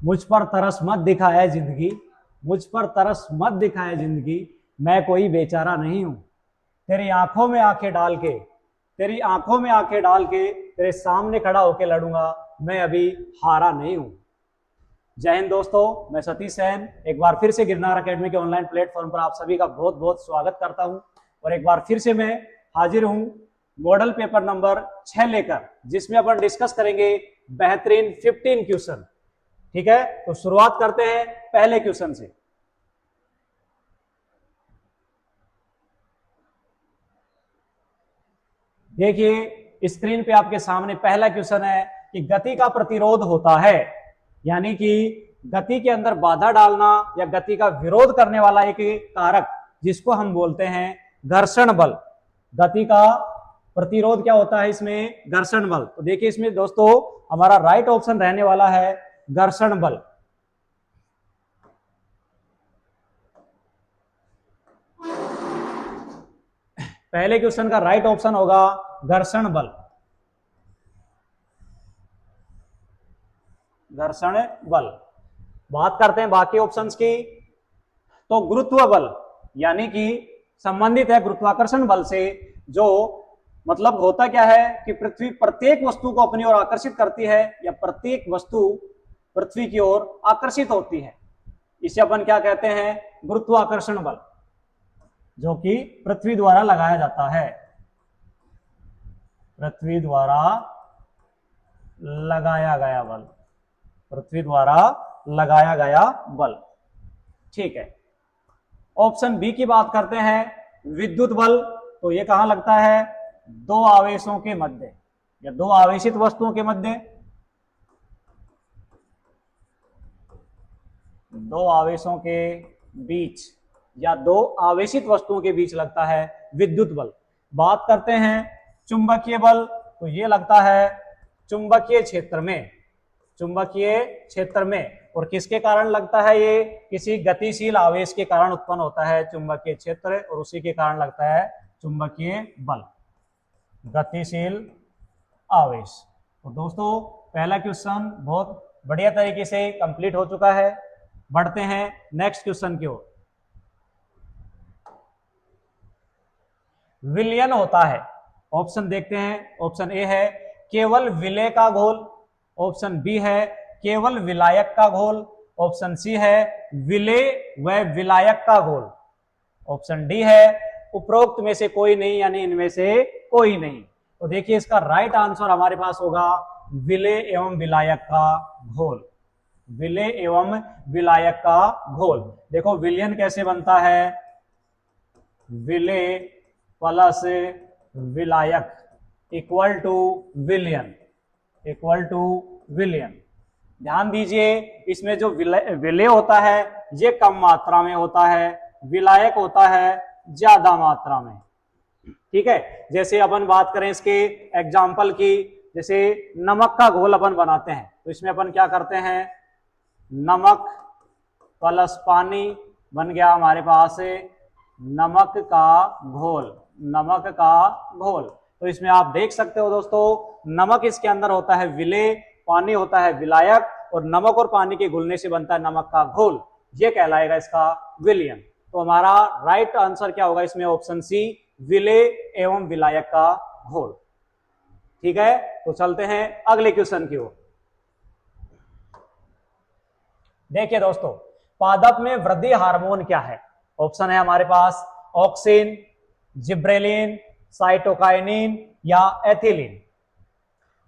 मुझ पर तरस मत दिखाए जिंदगी, मुझ पर तरस मत दिखाए जिंदगी, मैं कोई बेचारा नहीं हूं। तेरी आंखों में आंखें डाल के, तेरी आंखों में आंखें डाल के तेरे सामने खड़ा होकर लड़ूंगा, मैं अभी हारा नहीं हूं। जय हिंद दोस्तों, मैं सतीश सैन एक बार फिर से गिरनार एकेडमी के ऑनलाइन प्लेटफॉर्म पर आप सभी का बहुत बहुत स्वागत करता हूं। और एक बार फिर से मैं हाजिर हूं मॉडल पेपर नंबर 6 लेकर, जिसमें अपन डिस्कस करेंगे बेहतरीन 15 क्वेश्चन। ठीक है, तो शुरुआत करते हैं पहले क्वेश्चन से। देखिए स्क्रीन पे आपके सामने पहला क्वेश्चन है कि गति का प्रतिरोध होता है, यानी कि गति के अंदर बाधा डालना या गति का विरोध करने वाला एक कारक जिसको हम बोलते हैं घर्षण बल। गति का प्रतिरोध क्या होता है इसमें? घर्षण बल। तो देखिए इसमें दोस्तों हमारा राइट ऑप्शन रहने वाला है घर्षण बल। पहले क्वेश्चन का राइट ऑप्शन होगा घर्षण बल। घर्षण बल। बात करते हैं बाकी ऑप्शंस की, तो गुरुत्व बल यानी कि संबंधित है गुरुत्वाकर्षण बल से। जो मतलब होता क्या है कि पृथ्वी प्रत्येक वस्तु को अपनी ओर आकर्षित करती है या प्रत्येक वस्तु पृथ्वी की ओर आकर्षित होती है, इसे अपन क्या कहते हैं? गुरुत्वाकर्षण बल, जो कि पृथ्वी द्वारा लगाया जाता है। पृथ्वी द्वारा लगाया गया बल, पृथ्वी द्वारा लगाया गया बल। ठीक है, ऑप्शन बी की बात करते हैं विद्युत बल। तो ये कहां लगता है? दो आवेशों के मध्य या दो आवेशित वस्तुओं के मध्य, दो आवेशों के बीच या दो आवेशित वस्तुओं के बीच लगता है विद्युत बल। बात करते हैं चुंबकीय बल, तो ये लगता है चुंबकीय क्षेत्र में, चुंबकीय क्षेत्र में। और किसके कारण लगता है? ये किसी गतिशील आवेश के कारण उत्पन्न होता है चुंबकीय क्षेत्र, और उसी के कारण लगता है चुंबकीय बल, गतिशील आवेश। तो दोस्तों पहला क्वेश्चन बहुत बढ़िया तरीके से कंप्लीट हो चुका है। बढ़ते हैं नेक्स्ट क्वेश्चन की ओर। विलयन होता है, ऑप्शन देखते हैं। ऑप्शन ए है केवल विलय का घोल, ऑप्शन बी है केवल विलायक का घोल, ऑप्शन सी है विलय व विलायक का घोल, ऑप्शन डी है उपरोक्त में से कोई नहीं, यानी इनमें से कोई नहीं। तो देखिए इसका राइट आंसर हमारे पास होगा विलय एवं विलायक का घोल, विलय एवं विलायक का घोल। देखो विलयन कैसे बनता है? विलय प्लस विलायक इक्वल टू विलयन, इक्वल टू विलयन। ध्यान दीजिए इसमें जो विलय होता है ये कम मात्रा में होता है, विलायक होता है ज्यादा मात्रा में। ठीक है, जैसे अपन बात करें इसके एग्जाम्पल की, जैसे नमक का घोल अपन बनाते हैं, तो इसमें अपन क्या करते हैं? नमक प्लस पानी बन गया हमारे पास नमक का घोल, नमक का घोल। तो इसमें आप देख सकते हो दोस्तों, नमक इसके अंदर होता है विलय, पानी होता है विलायक, और नमक और पानी के घुलने से बनता है नमक का घोल, ये कहलाएगा इसका विलयन। तो हमारा राइट आंसर क्या होगा इसमें? ऑप्शन सी, विलय एवं विलायक का घोल। ठीक है, तो चलते हैं अगले क्वेश्चन की ओर। देखिए दोस्तों, पादप में वृद्धि हार्मोन क्या है? ऑप्शन है हमारे पास ऑक्सिन, जिब्रेलिन, साइटोकाइनिन या एथिलीन।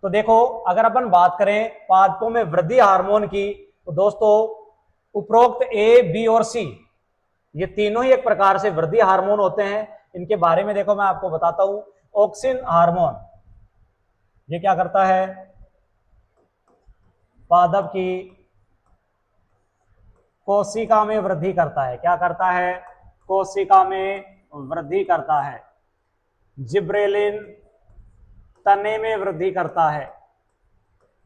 तो देखो अगर अपन बात करें पादपों में वृद्धि हार्मोन की, तो दोस्तों उपरोक्त ए, बी और सी ये तीनों ही एक प्रकार से वृद्धि हार्मोन होते हैं। इनके बारे में देखो मैं आपको बताता हूं। ऑक्सिन हार्मोन ये क्या करता है? पादप की कोशिका में वृद्धि करता है। क्या करता है? कोशिका में वृद्धि करता है। जिब्रेलिन तने में वृद्धि करता है,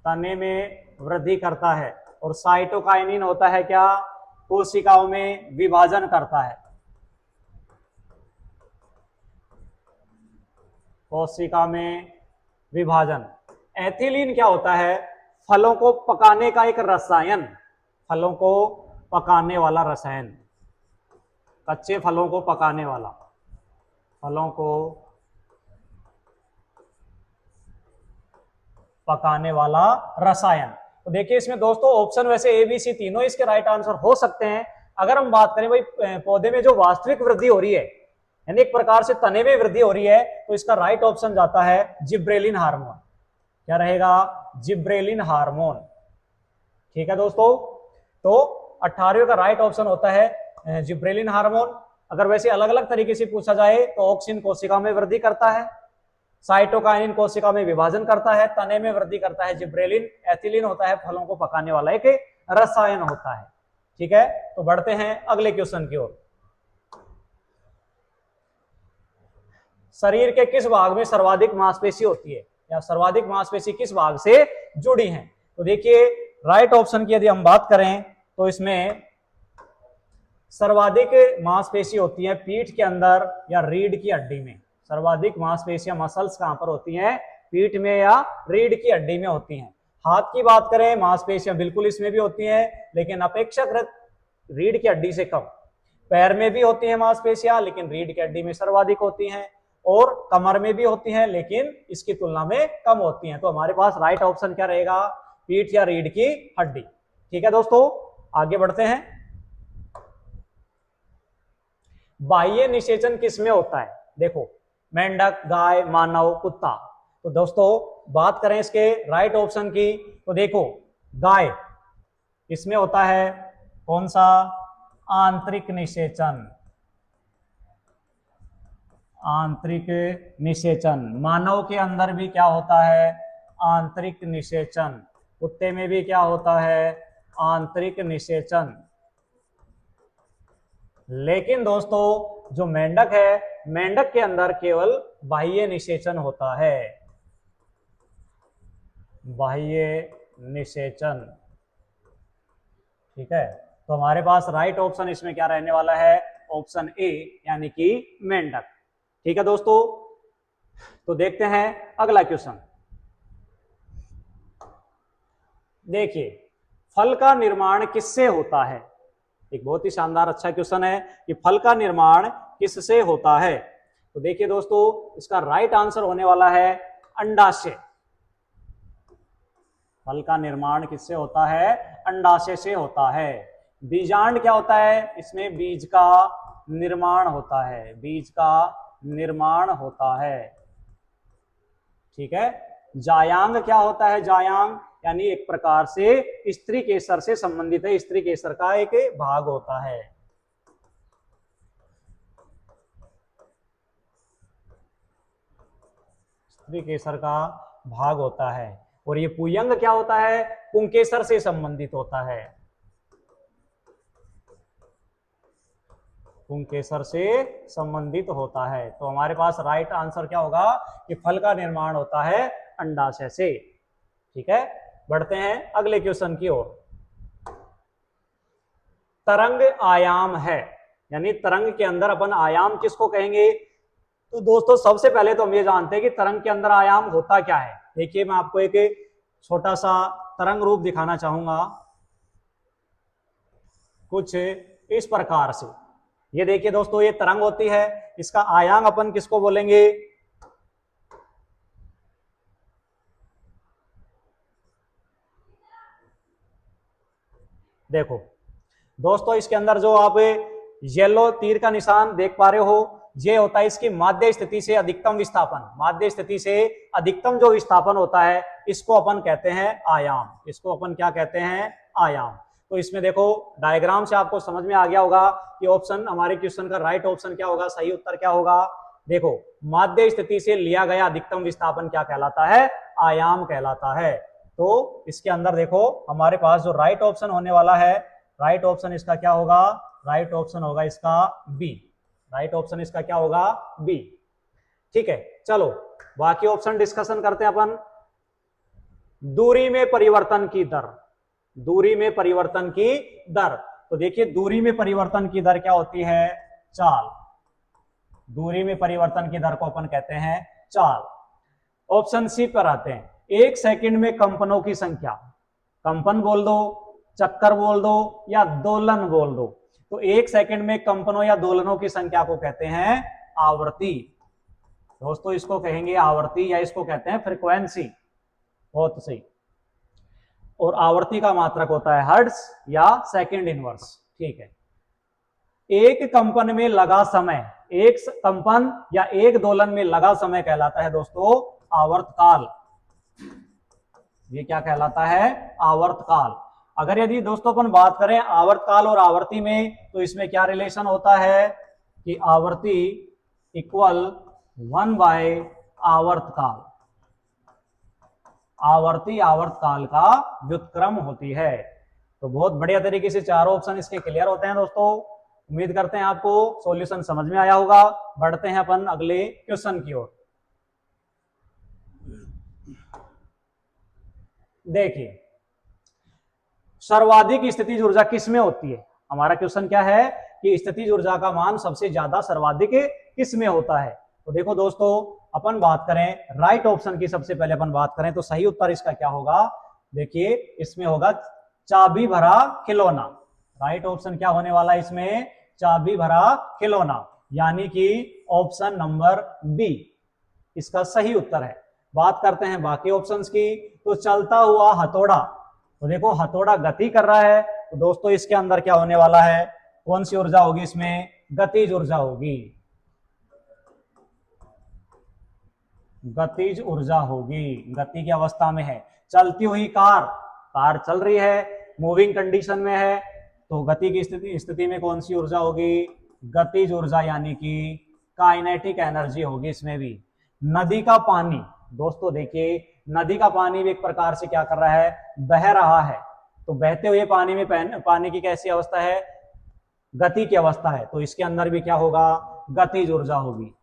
तने में वृद्धि करता है। और साइटोकाइनिन होता है क्या? कोशिकाओं में विभाजन करता है, कोशिका में विभाजन। एथिलीन क्या होता है? फलों को पकाने का एक रसायन, फलों को पकाने वाला रसायन, कच्चे फलों को पकाने वाला, फलों को पकाने वाला रसायन। तो देखिए इसमें दोस्तों ऑप्शन वैसे ए बी सी तीनों इसके राइट आंसर हो सकते हैं। अगर हम बात करें भाई पौधे में जो वास्तविक वृद्धि हो रही है, यानी एक प्रकार से तने में वृद्धि हो रही है, तो इसका राइट ऑप्शन जाता है जिब्रेलिन हार्मोन। क्या रहेगा? Gibberellin hormone. ठीक है दोस्तों, तो 18वें का राइट ऑप्शन होता है जिब्रेलिन हार्मोन। अगर वैसे अलग अलग तरीके से पूछा जाए तो ऑक्सिन कोशिका में वृद्धि करता है, साइटोकाइनिन कोशिका में विभाजन करता है, तने में वृद्धि करता है जिब्रेलिन, एथिलीन होता है फलों को पकाने वाला एक रसायन होता है। ठीक है, तो बढ़ते हैं अगले क्वेश्चन की ओर। शरीर के किस भाग में सर्वाधिक मांसपेशी होती है, या सर्वाधिक मांसपेशी किस भाग से जुड़ी हैं? तो देखिए राइट ऑप्शन की यदि हम बात करें तो इसमें सर्वाधिक मांसपेशी होती है पीठ के अंदर या रीढ़ की हड्डी में। सर्वाधिक मांसपेशियां मसल्स कहां पर होती हैं? पीठ में या रीढ़ की हड्डी में होती हैं। हाथ की बात करें मांसपेशियां बिल्कुल इसमें भी होती हैं, लेकिन अपेक्षाकृत रीढ़ की हड्डी से कम। पैर में भी होती हैं मांसपेशियां, लेकिन रीढ़ की हड्डी में सर्वाधिक होती हैं, और कमर में भी होती हैं, लेकिन इसकी तुलना में कम होती हैं। तो हमारे पास राइट ऑप्शन क्या रहेगा? पीठ या रीढ़ की हड्डी। ठीक है दोस्तों, आगे बढ़ते हैं। बाह्य निषेचन किसमें होता है? देखो मेंढक, गाय, मानव, कुत्ता। तो दोस्तों बात करें इसके राइट ऑप्शन की, तो देखो गाय, इसमें होता है कौन सा? आंतरिक निषेचन। आंतरिक निषेचन। मानव के अंदर भी क्या होता है? आंतरिक निषेचन। कुत्ते में भी क्या होता है? आंतरिक निषेचन। लेकिन दोस्तों जो मेंढक है, मेंढक के अंदर केवल बाह्य निषेचन होता है। बाह्य निषेचन। ठीक है, तो हमारे पास राइट ऑप्शन इसमें क्या रहने वाला है? ऑप्शन ए, यानी कि मेंढक। ठीक है दोस्तों, तो देखते हैं अगला क्वेश्चन। देखिए फल का निर्माण किससे होता है? एक बहुत ही शानदार अच्छा क्वेश्चन है कि फल का निर्माण किससे होता है। तो देखिए दोस्तों इसका राइट आंसर होने वाला है अंडाशय। फल का निर्माण किससे होता है? अंडाशय से होता है। बीजांड क्या होता है? इसमें बीज का निर्माण होता है। बीज का निर्माण होता है। ठीक है, जायांग क्या होता है? जायांग यानी एक प्रकार से स्त्री केसर से संबंधित है, स्त्री केसर का एक भाग होता है। स्त्री केसर का भाग होता है। और ये पुयंग क्या होता है? पुंकेसर से संबंधित होता है। पुंकेसर से संबंधित होता है। तो हमारे पास राइट आंसर क्या होगा कि फल का निर्माण होता है अंडाशय से। ठीक है, बढ़ते हैं अगले क्वेश्चन की ओर। तरंग आयाम है, यानी तरंग के अंदर अपन आयाम किसको कहेंगे? तो दोस्तों सबसे पहले तो हम ये जानते हैं कि तरंग के अंदर आयाम होता क्या है। देखिए मैं आपको एक छोटा सा तरंग रूप दिखाना चाहूंगा कुछ इस प्रकार से। ये देखिए दोस्तों ये तरंग होती है, इसका आयाम अपन किसको बोलेंगे? देखो दोस्तों इसके अंदर जो आप येलो तीर का निशान देख पा रहे हो, ये होता है इसकी माध्य स्थिति से अधिकतम विस्थापन। माध्य स्थिति से अधिकतम जो विस्थापन होता है इसको अपन कहते हैं आयाम। इसको अपन क्या कहते हैं? आयाम। तो इसमें देखो डायग्राम से आपको समझ में आ गया होगा कि ऑप्शन हमारे क्वेश्चन का राइट ऑप्शन क्या होगा, सही उत्तर क्या होगा। देखो माध्य स्थिति से लिया गया अधिकतम विस्थापन क्या कहलाता है? आयाम कहलाता है। तो इसके अंदर देखो हमारे पास जो राइट ऑप्शन होने वाला है, राइट ऑप्शन इसका क्या होगा? राइट ऑप्शन होगा इसका बी। राइट ऑप्शन इसका क्या होगा? बी। ठीक है, चलो बाकी ऑप्शन डिस्कशन करते हैं अपन। दूरी में परिवर्तन की दर। दूरी में परिवर्तन की दर। तो देखिए दूरी में परिवर्तन की दर क्या होती है? चाल। दूरी में परिवर्तन की दर को अपन कहते हैं चाल। ऑप्शन सी पर आते हैं। 1 सेकंड में कंपनों की संख्या। कंपन बोल दो, चक्कर बोल दो या दोलन बोल दो, तो 1 सेकंड में कंपनों या दोलनों की संख्या को कहते हैं आवृत्ति। दोस्तों इसको कहेंगे आवृत्ति या इसको कहते हैं फ्रीक्वेंसी। बहुत सही। और आवर्ती का मात्रक होता है हर्ट्ज या सेकंड इनवर्स। ठीक है। एक कंपन में लगा समय, एक कंपन या एक दोलन में लगा समय कहलाता है दोस्तों आवर्तकाल। ये क्या कहलाता है? आवर्तकाल। अगर यदि दोस्तों अपन बात करें आवर्तकाल और आवर्ती में, तो इसमें क्या रिलेशन होता है कि आवर्ती इक्वल 1/आवर्तकाल। आवर्ती आवर्तकाल का व्युत्क्रम होती है। तो बहुत बढ़िया तरीके से चारों ऑप्शन इसके क्लियर होते हैं दोस्तों। उम्मीद करते हैं आपको सॉल्यूशन समझ में आया होगा। बढ़ते हैं अपन अगले क्वेश्चन की ओर। देखिए, सर्वाधिक स्थितिज ऊर्जा किसमें होती है? हमारा क्वेश्चन क्या है कि स्थितिज ऊर्जा का मान सबसे ज्यादा सर्वाधिक किसमें होता है? तो देखो दोस्तों, अपन बात करें राइट ऑप्शन की, सबसे पहले अपन बात करें तो सही उत्तर इसका क्या होगा? देखिए, इसमें होगा चाबी भरा खिलौना। राइट ऑप्शन क्या होने वाला है इसमें? चाबी भरा खिलौना, यानी कि ऑप्शन नंबर बी इसका सही उत्तर है। बात करते हैं बाकी ऑप्शंस की, तो चलता हुआ हथौड़ा। तो देखो हथौड़ा गति कर रहा है, तो दोस्तों इसके अंदर क्या होने वाला है? कौन सी ऊर्जा होगी इसमें? गतिज ऊर्जा होगी। गतिज ऊर्जा होगी, गति की अवस्था में है। चलती हुई कार, कार चल रही है, मूविंग कंडीशन में है, तो गति की स्थिति में कौन सी ऊर्जा होगी? गतिज ऊर्जा, यानी कि काइनेटिक एनर्जी होगी इसमें भी। नदी का पानी, दोस्तों देखिए नदी का पानी भी एक प्रकार से क्या कर रहा है? बह रहा है। तो बहते हुए पानी में पानी की कैसी अवस्था है? गति की अवस्था है, तो इसके अंदर भी क्या होगा? गतिज ऊर्जा होगी।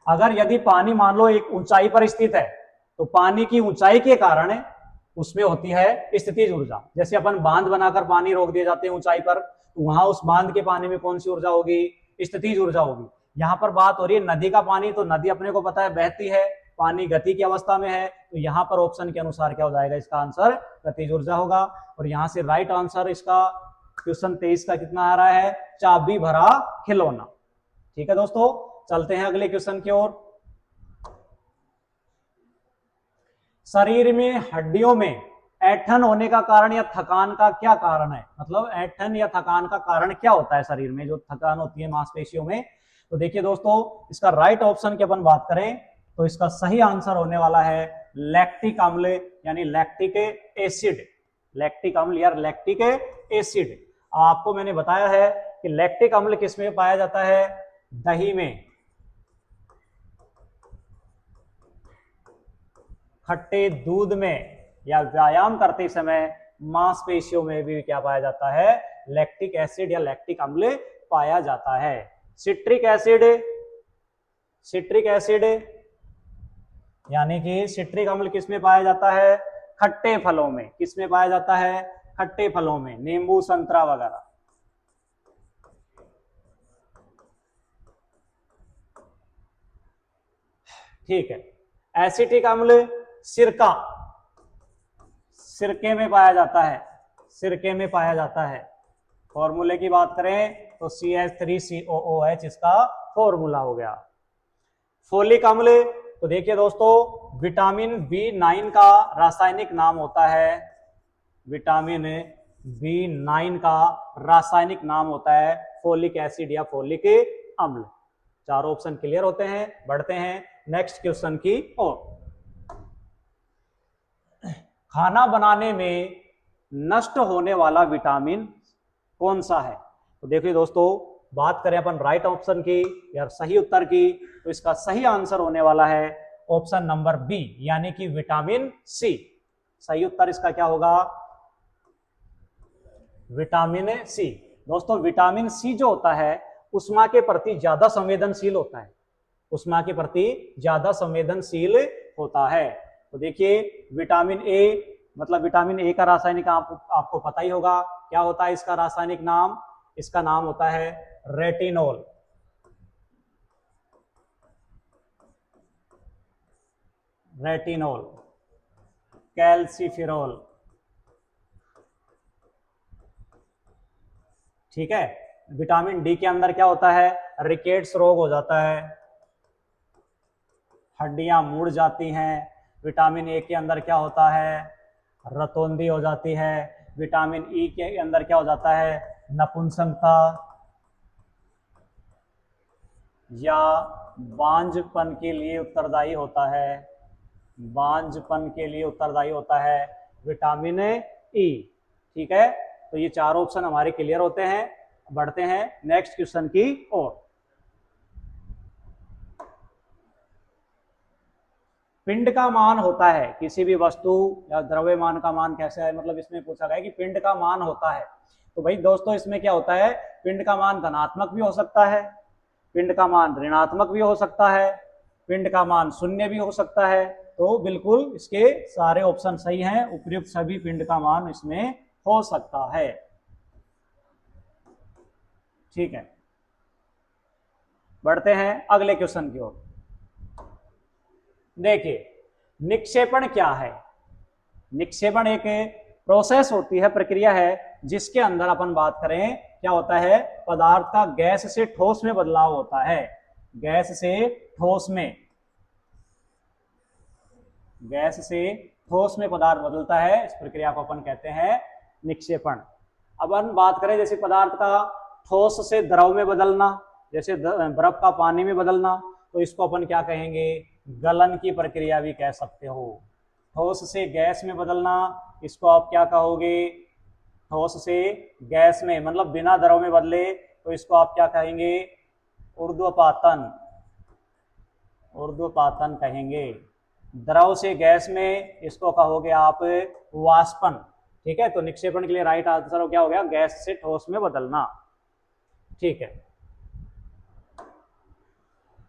अगर यदि पानी मान लो एक ऊंचाई पर स्थित है, तो पानी की ऊंचाई के कारण उसमें होती है स्थितिज ऊर्जा। जैसे अपन बांध बनाकर पानी रोक दिए जाते हैं ऊंचाई पर, तो वहां उस बांध के पानी में कौन सी ऊर्जा होगी? स्थितिज ऊर्जा होगी। यहाँ पर बात हो रही है नदी का पानी, तो नदी अपने को पता है बहती है, पानी गति की अवस्था में है, तो यहाँ पर ऑप्शन के अनुसार क्या हो जाएगा? इसका आंसर गतिज ऊर्जा होगा। और यहाँ से राइट आंसर इसका क्वेश्चन 23 का कितना आ रहा है? चाबी भरा खिलौना। ठीक है दोस्तों, चलते हैं अगले क्वेश्चन की ओर। शरीर में हड्डियों में ऐंठन होने का कारण या थकान का क्या कारण है? मतलब ऐंठन या थकान का कारण क्या होता है शरीर में, जो थकान होती है मांसपेशियों में? तो देखिए दोस्तों, इसका राइट ऑप्शन की अपन बात करें तो इसका सही आंसर होने वाला है लैक्टिक अम्ल, यानी लैक्टिक एसिड। लैक्टिक अम्ल या लैक्टिक एसिड। आपको मैंने बताया है कि लैक्टिक अम्ल किसमें पाया जाता है? दही में, खट्टे दूध में, या व्यायाम करते समय मांसपेशियों में भी क्या पाया जाता है? लैक्टिक एसिड या लैक्टिक अम्ल पाया जाता है। सिट्रिक एसिड, सिट्रिक एसिड यानी कि सिट्रिक अम्ल किसमें पाया जाता है? खट्टे फलों में। किसमें पाया जाता है? खट्टे फलों में, नींबू संतरा वगैरह। ठीक है। एसिटिक अम्ल सिरका, सिरके में पाया जाता है, सिरके में पाया जाता है। फॉर्मूले की बात करें तो CH3COOH इसका फॉर्मूला हो गया। फोलिक अम्ल, तो देखिए दोस्तों विटामिन B9 का रासायनिक नाम होता है, विटामिन B9 का रासायनिक नाम होता है फोलिक एसिड या फोलिक अम्ल। चारों ऑप्शन क्लियर होते हैं। बढ़ते हैं नेक्स्ट क्वेश्चन की ओर। खाना बनाने में नष्ट होने वाला विटामिन कौन सा है? तो देखिए दोस्तों, बात करें अपन राइट ऑप्शन की या सही उत्तर की, तो इसका सही आंसर होने वाला है ऑप्शन नंबर बी, यानी कि विटामिन सी। सही उत्तर इसका क्या होगा? Vitamin C. दोस्तों विटामिन सी जो होता है उष्मा के प्रति ज्यादा संवेदनशील होता है, उष्मा के प्रति ज्यादा संवेदनशील होता है। तो देखिए विटामिन ए, मतलब विटामिन ए का रासायनिक आपको पता ही होगा। क्या होता है इसका रासायनिक नाम? इसका नाम होता है रेटिनोल। रेटिनोल, कैल्सिफिरोल, ठीक है। विटामिन डी के अंदर क्या होता है, रिकेट्स रोग हो जाता है, हड्डियां मुड़ जाती हैं। विटामिन ए के अंदर क्या होता है, रतौंधी हो जाती है। विटामिन ई के अंदर क्या हो जाता है, नपुंसकता या बांझपन के लिए उत्तरदायी होता है, बांझपन के लिए उत्तरदायी होता है विटामिन ई। ठीक है, तो ये चार ऑप्शन हमारे क्लियर होते हैं। बढ़ते हैं नेक्स्ट क्वेश्चन की ओर। पिंड का मान होता है, किसी भी वस्तु या द्रव्यमान का मान कैसे है, मतलब इसमें पूछा गया कि पिंड का मान होता है। तो भाई दोस्तों इसमें क्या होता है, पिंड का मान धनात्मक भी हो सकता है, पिंड का मान ऋणात्मक भी हो सकता है, पिंड का मान शून्य भी हो सकता है। तो बिल्कुल इसके सारे ऑप्शन सही हैं, उपयुक्त सभी पिंड का मान इसमें हो सकता है। ठीक है, बढ़ते हैं अगले क्वेश्चन की ओर। देखिए निक्षेपण क्या है। निक्षेपण एक प्रोसेस होती है, प्रक्रिया है, जिसके अंदर अपन बात करें क्या होता है, पदार्थ का गैस से ठोस में बदलाव होता है। गैस से ठोस में, गैस से ठोस में पदार्थ बदलता है, इस प्रक्रिया को अपन कहते हैं निक्षेपण। अब अपन बात करें जैसे पदार्थ का ठोस से द्रव में बदलना, जैसे बर्फ का पानी में बदलना, तो इसको अपन क्या कहेंगे, गलन की प्रक्रिया भी कह सकते हो। ठोस से गैस में बदलना, इसको आप क्या कहोगे, ठोस से गैस में, मतलब बिना द्रव में बदले, तो इसको आप क्या कहेंगे, ऊर्ध्वपातन, ऊर्ध्वपातन कहेंगे। द्रव से गैस में, इसको कहोगे आप वाष्पन। ठीक है, तो निक्षेपण के लिए राइट आंसर क्या हो गया, गैस से ठोस में बदलना। ठीक है,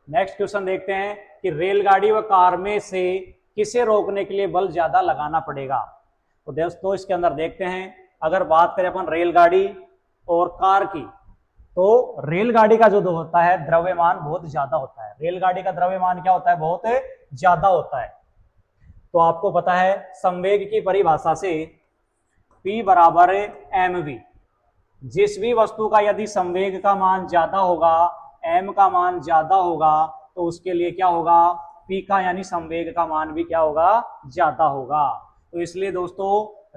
नेक्स्ट क्वेश्चन देखते हैं कि रेलगाड़ी व कार में से किसे रोकने के लिए बल ज्यादा लगाना पड़ेगा। तो दोस्तों इसके अंदर देखते हैं, अगर बात करें अपन रेलगाड़ी और कार की, तो रेलगाड़ी का जो होता है द्रव्यमान बहुत ज्यादा होता है। रेलगाड़ी का द्रव्यमान क्या होता है, बहुत ज्यादा होता है। तो आपको पता है संवेग की परिभाषा से P बराबर mv, जिस भी वस्तु का यदि संवेग का मान ज्यादा होगा, m का मान ज्यादा होगा, तो उसके लिए क्या होगा, P का यानी संवेग का मान भी क्या होगा, ज्यादा होगा। तो इसलिए दोस्तों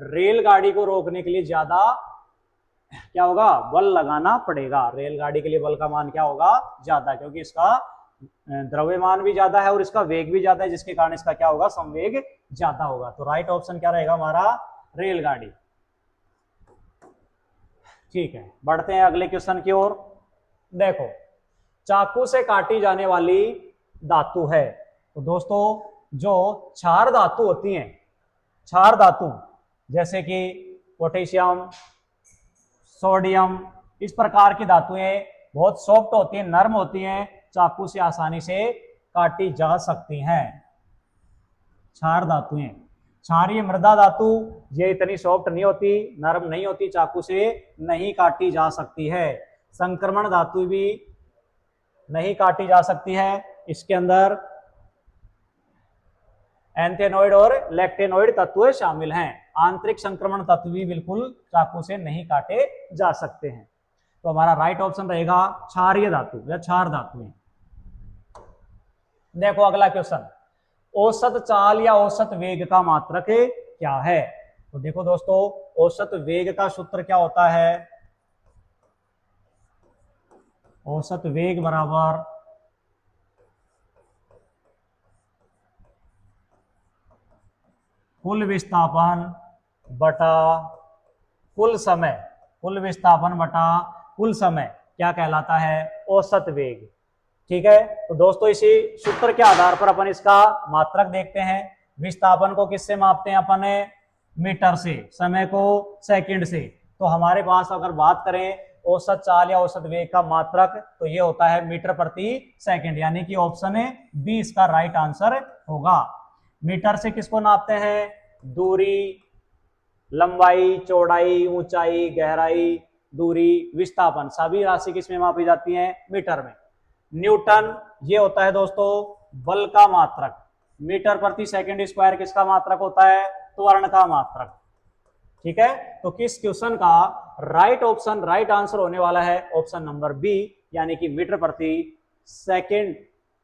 रेलगाड़ी को रोकने के लिए ज्यादा क्या होगा, बल लगाना पड़ेगा। रेलगाड़ी के लिए बल का मान क्या होगा, ज्यादा, क्योंकि इसका द्रव्यमान भी ज्यादा है और इसका वेग भी ज्यादा है, जिसके कारण इसका क्या होगा, संवेग ज्यादा होगा। तो राइट ऑप्शन क्या रहेगा हमारा, रेलगाड़ी। ठीक है, बढ़ते हैं अगले क्वेश्चन की ओर। देखो चाकू से काटी जाने वाली धातु है। तो दोस्तों जो क्षार धातु होती हैं, क्षार धातु जैसे कि पोटेशियम, सोडियम, इस प्रकार की धातुएं बहुत सॉफ्ट होती हैं, नरम होती हैं, चाकू से आसानी से काटी जा सकती हैं। क्षार धातुएं, क्षारीय मृदा धातु ये इतनी सॉफ्ट नहीं होती, नरम नहीं होती, चाकू से नहीं काटी जा सकती है। संक्रमण धातु भी नहीं काटी जा सकती है, इसके अंदर एंथेनोइड और लैक्टेनोइड तत्व शामिल हैं। आंतरिक संक्रमण तत्व भी बिल्कुल चाकू से नहीं काटे जा सकते हैं। तो हमारा राइट ऑप्शन रहेगा क्षारीय धातु या क्षार धातुएं। देखो अगला क्वेश्चन, औसत चाल या औसत वेग का मात्रक क्या है। तो देखो दोस्तों औसत वेग का सूत्र क्या होता है, औसत वेग बराबर कुल विस्थापन बटा कुल समय, कुल विस्थापन बटा कुल समय क्या कहलाता है, औसत वेग। ठीक है, तो दोस्तों इसी सूत्र के आधार पर अपन इसका मात्रक देखते हैं। विस्थापन को किससे मापते हैं अपन, मीटर से, समय को सेकंड से। तो हमारे पास अगर बात करें औसत चाल या औसत वेग का मात्रक, तो ये होता है मीटर प्रति सेकंड, यानी कि ऑप्शन बी इसका राइट आंसर होगा। मीटर से किसको नापते हैं, दूरी, लंबाई, चौड़ाई, ऊंचाई, गहराई, दूरी, विस्थापन, सभी राशि किसमें मापी जाती है, मीटर में। न्यूटन ये होता है दोस्तों बल का मात्रक। मीटर प्रति सेकंड स्क्वायर किसका मात्रक होता है, त्वरण का मात्रक। ठीक है, तो किस क्वेश्चन का राइट आंसर होने वाला है ऑप्शन नंबर बी, यानी कि मीटर प्रति सेकंड।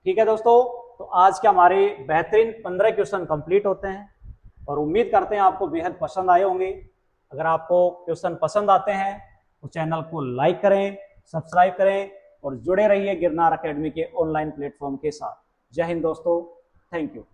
ठीक है दोस्तों, तो आज के हमारे बेहतरीन 15 क्वेश्चन कंप्लीट होते हैं और उम्मीद करते हैं आपको बेहद पसंद आए होंगे। अगर आपको क्वेश्चन पसंद आते हैं तो चैनल को लाइक करें, सब्सक्राइब करें और जुड़े रहिए गिरनार एकेडमी के ऑनलाइन प्लेटफॉर्म के साथ। जय हिंद दोस्तों, थैंक यू।